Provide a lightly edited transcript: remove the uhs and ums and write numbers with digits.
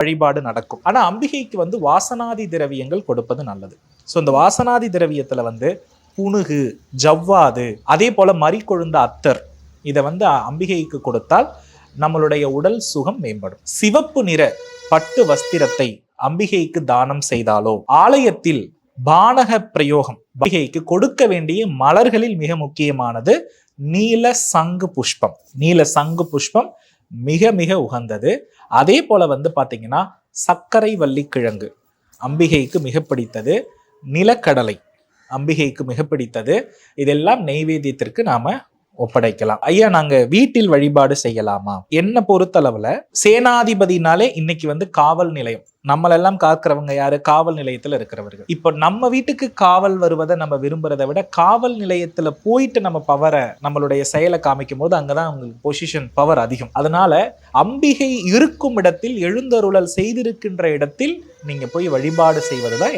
வழிபாடு நடக்கும். ஆனா அம்பிகைக்கு வாசனாதி திரவியங்கள் கொடுப்பது நல்லது. ஸோ இந்த வாசனாதி திரவியத்துல புனுகு, ஜவ்வாது, அதே போல மறிக்கொழுந்த அத்தர் இதை அம்பிகைக்கு கொடுத்தால் நம்மளுடைய உடல் சுகம் மேம்படும். சிவப்பு நிற பட்டு வஸ்திரத்தை அம்பிகைக்கு தானம் செய்தாலோ, ஆலயத்தில் பானக பிரயோகம், அம்பிகைக்கு கொடுக்க வேண்டிய மலர்களில் மிக முக்கியமானது நீல சங்கு புஷ்பம். நீல சங்கு புஷ்பம் மிக மிக உகந்தது. அதே போல பாத்தீங்கன்னா சர்க்கரை வள்ளி கிழங்கு அம்பிகைக்கு மிக பிடித்தது. நிலக்கடலை அம்பிகைக்கு மிக பிடித்தது. இதெல்லாம் நெய்வேத்தியத்திற்கு நாம ஒப்படைக்கலாம். ஐயா, நாங்க வீட்டில் வழிபாடு செய்யலாமா? என்ன பொறுத்தளவுல சேனாதிபதினாலே இன்னைக்கு காவல் நிலையம், நம்மளெல்லாம் காக்கிறவங்க யாரு? காவல் நிலையத்துல இருக்கிறவர்கள். இப்போ நம்ம வீட்டுக்கு காவல் வருவதை நம்ம விரும்புறதை விட காவல் நிலையத்துல போயிட்டு நம்ம பவரை, நம்மளுடைய செயலை காமிக்கும் போது அங்கதான் உங்களுக்கு பொசிஷன் பவர் அதிகம். அதனால அம்பிகை இருக்கும் இடத்தில், எழுந்தருளல் செய்திருக்கின்ற இடத்தில் நீங்க போய் வழிபாடு செய்வதுதான்